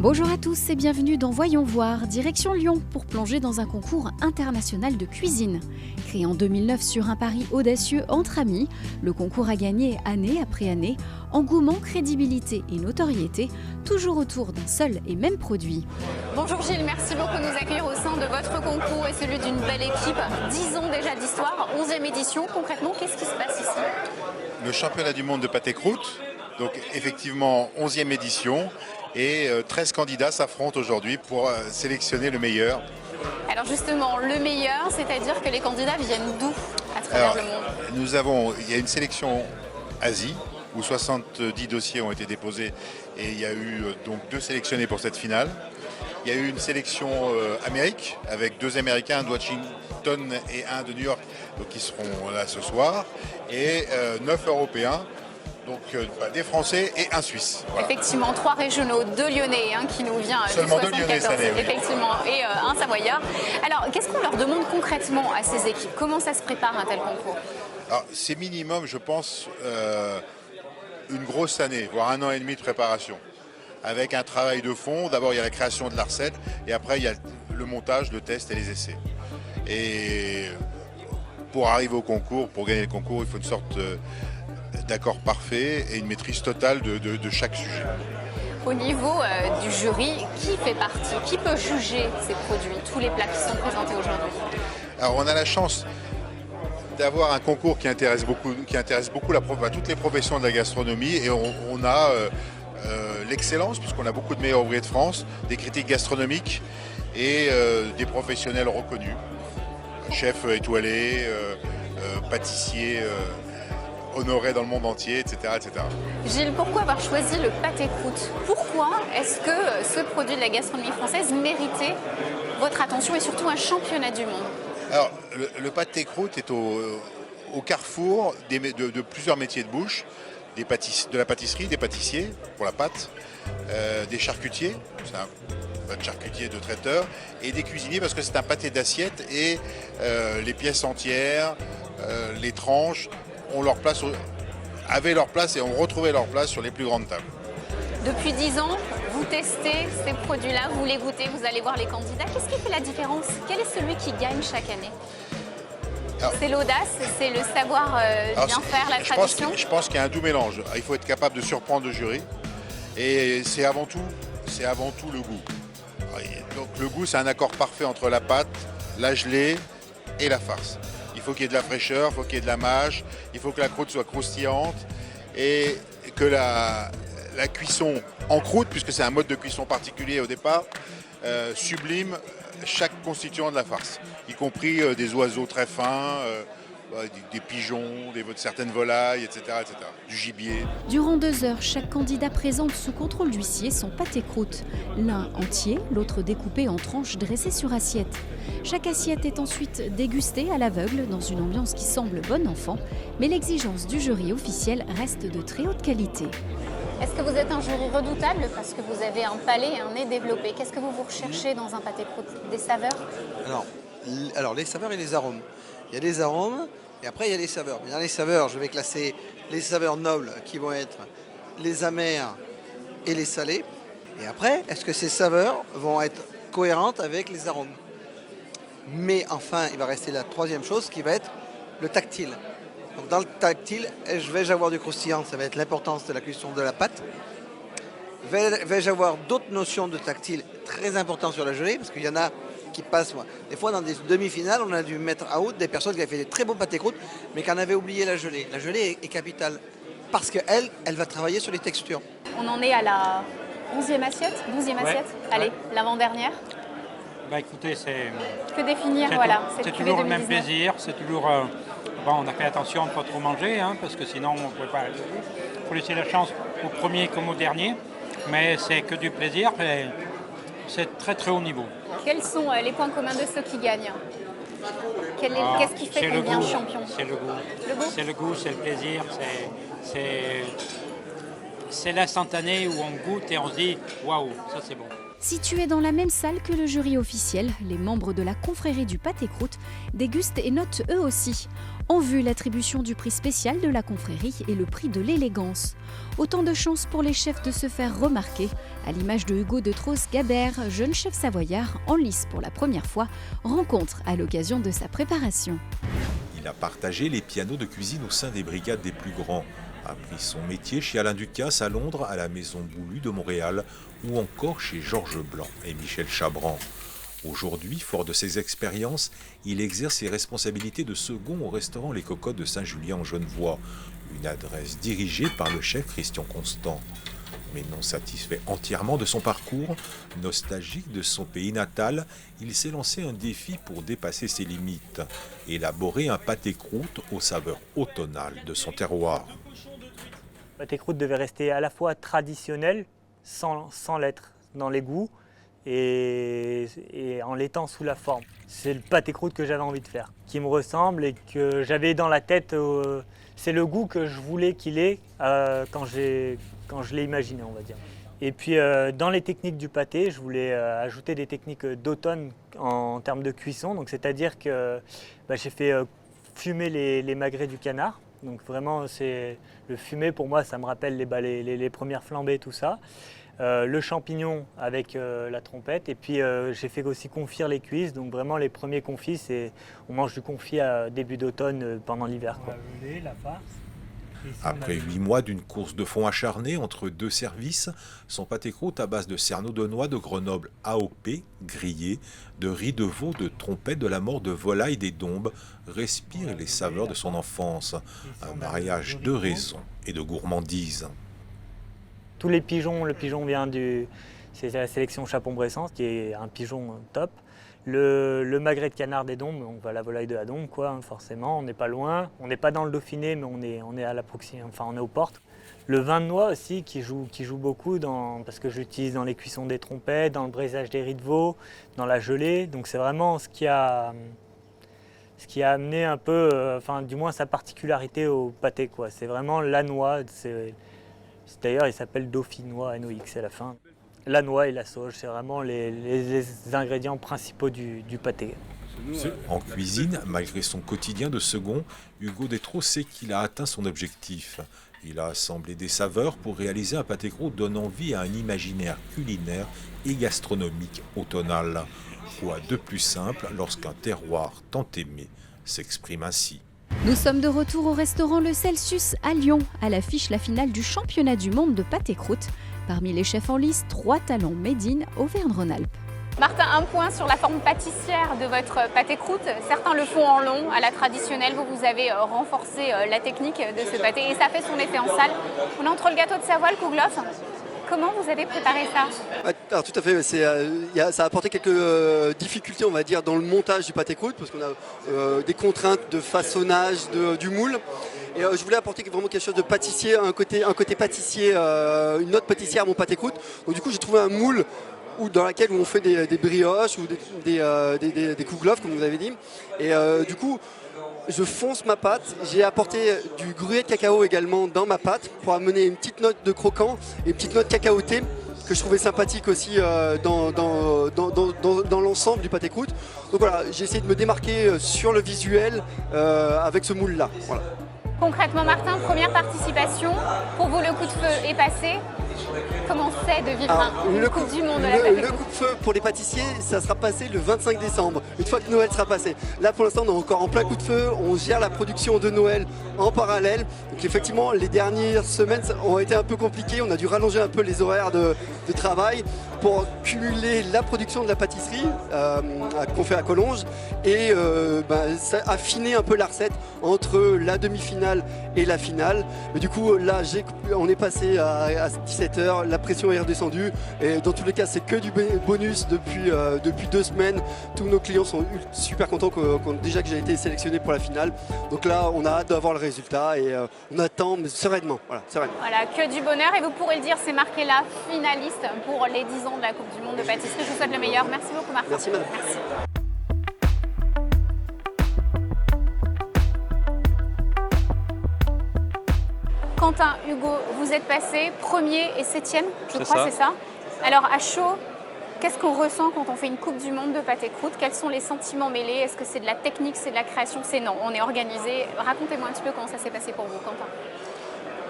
Bonjour à tous et bienvenue dans Voyons voir, direction Lyon pour plonger dans un concours international de cuisine. Créé en 2009 sur un pari audacieux entre amis, le concours a gagné année après année, engouement, crédibilité et notoriété, toujours autour d'un seul et même produit. Bonjour Gilles, merci beaucoup de nous accueillir au sein de votre concours et celui d'une belle équipe. 10 ans déjà d'histoire, 11e édition. Concrètement, qu'est-ce qui se passe ici? Le championnat du monde de pâté croûte, donc effectivement 11e édition. Et 13 candidats s'affrontent aujourd'hui pour sélectionner le meilleur. Alors justement, le meilleur, c'est-à-dire que les candidats viennent d'où à travers le monde? Il y a une sélection Asie, où 70 dossiers ont été déposés et il y a eu donc 2 sélectionnés pour cette finale. Il y a eu une sélection Amérique, avec 2 Américains, un de Washington et un de New York, donc qui seront là ce soir, et 9 Européens. Donc des Français et un Suisse. Voilà. Effectivement, 3 régionaux, 2 Lyonnais qui nous vient seulement du 2 Lyonnais cette année, oui. Effectivement, et un Savoyard. Alors, qu'est-ce qu'on leur demande concrètement à ces équipes? Comment ça se prépare un tel concours? Alors, c'est minimum, je pense, une grosse année, voire 1 an et demi de préparation. Avec un travail de fond. D'abord, il y a la création de la recette, et après, il y a le montage, le test et les essais. Et pour arriver au concours, pour gagner le concours, il faut une sorte d'accord parfait et une maîtrise totale de chaque sujet. Au niveau du jury, qui fait partie? Qui peut juger ces produits, tous les plats qui sont présentés aujourd'hui? Alors on a la chance d'avoir un concours qui intéresse beaucoup toutes les professions de la gastronomie, et on a l'excellence, puisqu'on a beaucoup de meilleurs ouvriers de France, des critiques gastronomiques et des professionnels reconnus, chefs étoilés, pâtissiers honoré dans le monde entier, etc., etc. Gilles, pourquoi avoir choisi le pâté croûte? Pourquoi est-ce que ce produit de la gastronomie française méritait votre attention et surtout un championnat du monde? Alors, le pâté croûte est au carrefour de plusieurs métiers de bouche, de la pâtisserie, des pâtissiers pour la pâte, des charcutiers, c'est un pâte charcutier de traiteur, et des cuisiniers parce que c'est un pâté d'assiette et les pièces entières, les tranches, avaient leur place et ont retrouvé leur place sur les plus grandes tables. Depuis 10 ans, vous testez ces produits-là, vous les goûtez, vous allez voir les candidats. Qu'est-ce qui fait la différence? Quel est celui qui gagne chaque année? C'est l'audace, c'est le savoir bien faire, la tradition? Je pense qu'il y a un doux mélange. Il faut être capable de surprendre le jury. Et c'est avant tout le goût. Donc le goût, c'est un accord parfait entre la pâte, la gelée et la farce. Il faut qu'il y ait de la fraîcheur, il faut qu'il y ait de la mâche, il faut que la croûte soit croustillante et que la cuisson en croûte, puisque c'est un mode de cuisson particulier au départ, sublime chaque constituant de la farce, y compris des oiseaux très fins, des pigeons, certaines volailles, etc., etc., du gibier. Durant 2 heures, chaque candidat présente sous contrôle d'huissier son pâté croûte. L'un entier, l'autre découpé en tranches dressées sur assiette. Chaque assiette est ensuite dégustée à l'aveugle dans une ambiance qui semble bon enfant, mais l'exigence du jury officiel reste de très haute qualité. Est-ce que vous êtes un jury redoutable parce que vous avez un palais et un nez développé? Qu'est-ce que vous recherchez dans un pâté croûte? Des saveurs? Alors les saveurs et les arômes. Il y a des arômes et après il y a les saveurs. Mais dans les saveurs, je vais classer les saveurs nobles qui vont être les amers et les salés. Et après, est-ce que ces saveurs vont être cohérentes avec les arômes? Mais enfin, il va rester la troisième chose qui va être le tactile. Donc dans le tactile, vais-je avoir du croustillant? Ça va être l'importance de la cuisson de la pâte. Vais-je avoir d'autres notions de tactile très importantes sur la gelée? Parce qu'il y en a qui passent. Des fois, dans des demi-finales, on a dû mettre out des personnes qui avaient fait des très beaux pâtés croûtes, mais qui en avaient oublié la gelée. La gelée est capitale parce qu'elle va travailler sur les textures. On en est à la 11e assiette, 12e assiette. Allez, l'avant-dernière. Écoutez, c'est... Que définir, voilà. C'est toujours le même plaisir, c'est toujours... on a fait attention de ne pas trop manger, parce que sinon on ne pouvait pas arrêter. Il faut laisser la chance au premier comme au dernier, mais c'est que du plaisir et c'est très très haut niveau. Quels sont les points communs de ceux qui gagnent? Qu'est-ce qui fait qu'on devient champion? C'est le goût. C'est le goût, c'est le plaisir, c'est l'instantané où on goûte et on se dit « waouh, ça c'est bon ». Situés dans la même salle que le jury officiel, les membres de la confrérie du pâté-croûte dégustent et notent eux aussi. En vue l'attribution du prix spécial de la confrérie et le prix de l'élégance. Autant de chances pour les chefs de se faire remarquer, à l'image de Hugo de Tros-Gabert, jeune chef savoyard en lice pour la première fois, rencontre à l'occasion de sa préparation. Il a partagé les pianos de cuisine au sein des brigades des plus grands. Appris son métier chez Alain Ducasse à Londres, à la Maison Boulue de Montréal ou encore chez Georges Blanc et Michel Chabran. Aujourd'hui, fort de ses expériences, il exerce ses responsabilités de second au restaurant Les Cocottes de Saint-Julien en Genevois, une adresse dirigée par le chef Christian Constant. Mais non satisfait entièrement de son parcours, nostalgique de son pays natal, il s'est lancé un défi pour dépasser ses limites, élaborer un pâté-croûte aux saveurs automnales de son terroir. Le pâté-croûte devait rester à la fois traditionnel, sans l'être dans les goûts, et en l'étant sous la forme. C'est le pâté-croûte que j'avais envie de faire, qui me ressemble et que j'avais dans la tête. C'est le goût que je voulais qu'il ait quand je l'ai imaginé, on va dire. Et puis dans les techniques du pâté, je voulais ajouter des techniques d'automne en termes de cuisson. Donc c'est-à-dire que j'ai fait fumer les magrets du canard. Donc vraiment, c'est le fumé pour moi, ça me rappelle les premières flambées, tout ça. Le champignon avec la trompette. Et puis j'ai fait aussi confire les cuisses. Donc vraiment les premiers confits, on mange du confit à début d'automne pendant l'hiver. Le lait, la farce. Après 8 mois d'une course de fond acharnée entre deux services, son pâté-croûte à base de cerneau de noix de Grenoble AOP, grillé, de riz de veau, de trompette, de la mort de volaille des Dombes, respire les saveurs de son enfance. Un mariage de raison et de gourmandise. Tous les pigeons, le pigeon vient c'est la sélection Chapon-Bressans, qui est un pigeon top. Le magret de canard des Dombes, on va la volaille de la Dombe, forcément, on n'est pas loin. On n'est pas dans le Dauphiné, mais on est à la proximité, enfin on est aux portes. Le vin de noix aussi, qui joue beaucoup, parce que j'utilise dans les cuissons des trompettes, dans le braisage des riz de veau, dans la gelée. Donc c'est vraiment ce qui a amené un peu, du moins sa particularité au pâté, C'est vraiment la noix. D'ailleurs, il s'appelle Dauphinois, NOX à la fin. La noix et la sauge, c'est vraiment les ingrédients principaux du pâté. En cuisine, malgré son quotidien de second, Hugo Détros sait qu'il a atteint son objectif. Il a assemblé des saveurs pour réaliser un pâté-croûte donnant vie à un imaginaire culinaire et gastronomique automnal. Quoi de plus simple lorsqu'un terroir tant aimé s'exprime ainsi. Nous sommes de retour au restaurant Le Celsius à Lyon, à l'affiche la finale du championnat du monde de pâté-croûte. Parmi les chefs en lice, 3 talents made in Auvergne-Rhône-Alpes. Martin, un point sur la forme pâtissière de votre pâté-croûte. Certains le font en long, à la traditionnelle. Vous avez renforcé la technique de ce pâté et ça fait son effet en salle. On est entre le gâteau de Savoie, le kouglof. Comment vous avez préparé ça? Alors, tout à fait, ça a apporté quelques difficultés, on va dire, dans le montage du pâté-croûte, parce qu'on a des contraintes de façonnage du moule. Et je voulais apporter vraiment quelque chose de pâtissier, un côté pâtissier, une note pâtissière à mon pâté-croûte. Donc du coup, j'ai trouvé un moule dans lequel on fait des brioches ou des kouglof, comme vous avez dit. Et du coup, je fonce ma pâte. J'ai apporté du gruyère de cacao également dans ma pâte pour amener une petite note de croquant et une petite note cacaotée que je trouvais sympathique aussi dans l'ensemble du pâté-croûte. Donc voilà, j'ai essayé de me démarquer sur le visuel avec ce moule-là. Voilà. Concrètement, Martin, première participation. Pour vous, le coup de feu est passé. Comment c'est de vivre une Coupe du Monde de la pâtisserie? Le coup de feu pour les pâtissiers, ça sera passé le 25 décembre, une fois que Noël sera passé. Là, pour l'instant, on est encore en plein coup de feu. On gère la production de Noël en parallèle. Donc effectivement, les dernières semaines ont été un peu compliquées. On a dû rallonger un peu les horaires de travail pour cumuler la production de la pâtisserie qu'on fait à Collonges et affiner un peu la recette entre la demi-finale et la finale. Mais du coup, là, on est passé à 17h, la pression est redescendue et dans tous les cas, c'est que du bonus depuis 2 semaines. Tous nos clients sont super contents déjà que j'ai été sélectionné pour la finale. Donc là, on a hâte d'avoir le résultat et on attend mais sereinement. Voilà, que du bonheur et vous pourrez le dire, c'est marqué là, finaliste pour les 10 ans de la Coupe du Monde de pâtisserie. Je vous souhaite le meilleur. Merci beaucoup, Martin. Merci, madame. Merci. Quentin, Hugo, vous êtes passé 1er et 7e, je crois, c'est ça. Alors à chaud, Qu'est-ce qu'on ressent quand on fait une Coupe du Monde de pâté croûte? Quels sont les sentiments mêlés? Est-ce que c'est de la technique, c'est de la création? C'est non, on est organisé. Racontez-moi un petit peu comment ça s'est passé pour vous, Quentin.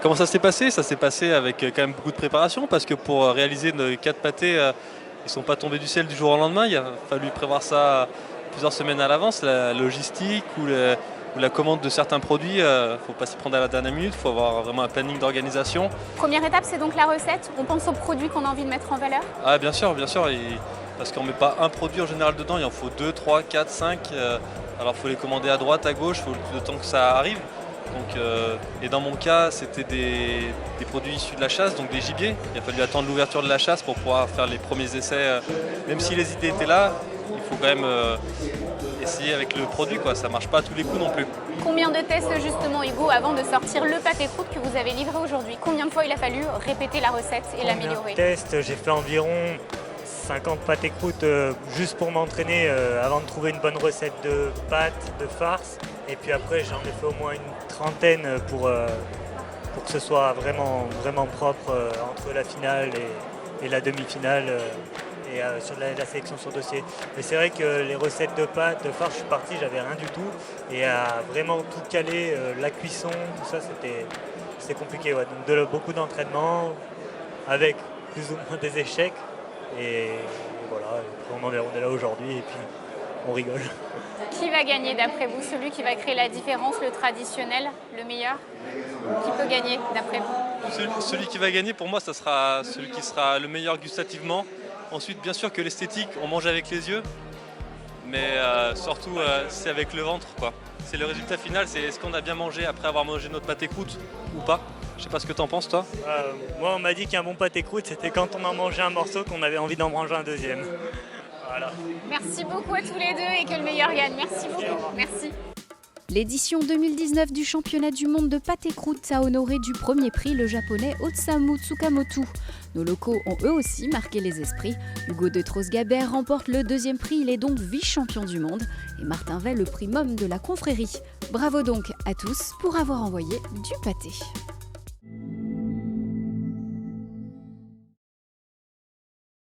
Comment ça s'est passé? Ça s'est passé avec quand même beaucoup de préparation parce que pour réaliser nos 4 pâtés, ils ne sont pas tombés du ciel du jour au lendemain. Il a fallu prévoir ça plusieurs semaines à l'avance, la logistique ou la commande de certains produits. Il ne faut pas s'y prendre à la dernière minute, il faut avoir vraiment un planning d'organisation. Première étape, c'est donc la recette. On pense aux produits qu'on a envie de mettre en valeur. Ah bien sûr, parce qu'on ne met pas un produit en général dedans, il en faut 2, 3, 4, 5. Alors il faut les commander à droite, à gauche, il faut le temps que ça arrive. Donc, et dans mon cas, c'était des produits issus de la chasse, donc des gibiers. Il a fallu attendre l'ouverture de la chasse pour pouvoir faire les premiers essais. Même si les idées étaient là, il faut quand même essayer avec le produit, quoi. Ça ne marche pas à tous les coups non plus. Combien de tests justement, Hugo, avant de sortir le pâté croûte que vous avez livré aujourd'hui? Combien de fois il a fallu répéter la recette et l'améliorer? Tests, j'ai fait environ 50 pâtés croûtes juste pour m'entraîner avant de trouver une bonne recette de pâtes, de farce. Et puis après, j'en ai fait au moins une trentaine pour que ce soit vraiment propre entre la finale et la demi-finale et sur la sélection sur dossier. Mais c'est vrai que les recettes de pâtes, de farce, je suis parti, j'avais rien du tout. Et à vraiment tout caler, la cuisson, tout ça, c'était compliqué. Ouais. Donc beaucoup d'entraînement avec plus ou moins des échecs. Et voilà, on est là aujourd'hui et puis on rigole. Qui va gagner d'après vous? Celui qui va créer la différence, le traditionnel, le meilleur? Qui peut gagner d'après vous? Celui qui va gagner pour moi, ça sera celui qui sera le meilleur gustativement. Ensuite, bien sûr que l'esthétique, on mange avec les yeux, mais surtout c'est avec le ventre, quoi. C'est le résultat final, c'est est-ce qu'on a bien mangé après avoir mangé notre pâté croûte ou pas. Je sais pas ce que t'en penses, toi. Moi, on m'a dit qu'un bon pâté croûte, c'était quand on en mangeait un morceau qu'on avait envie d'en manger un deuxième. Voilà. Merci beaucoup à tous les deux et que le meilleur gagne. Merci beaucoup. Merci. L'édition 2019 du championnat du monde de pâté croûte a honoré du premier prix le japonais Otsamu Tsukamoto. Nos locaux ont eux aussi marqué les esprits. Hugo de Tros-Gabert remporte le deuxième prix, il est donc vice-champion du monde. Et Martin Vey le primum de la confrérie. Bravo donc à tous pour avoir envoyé du pâté.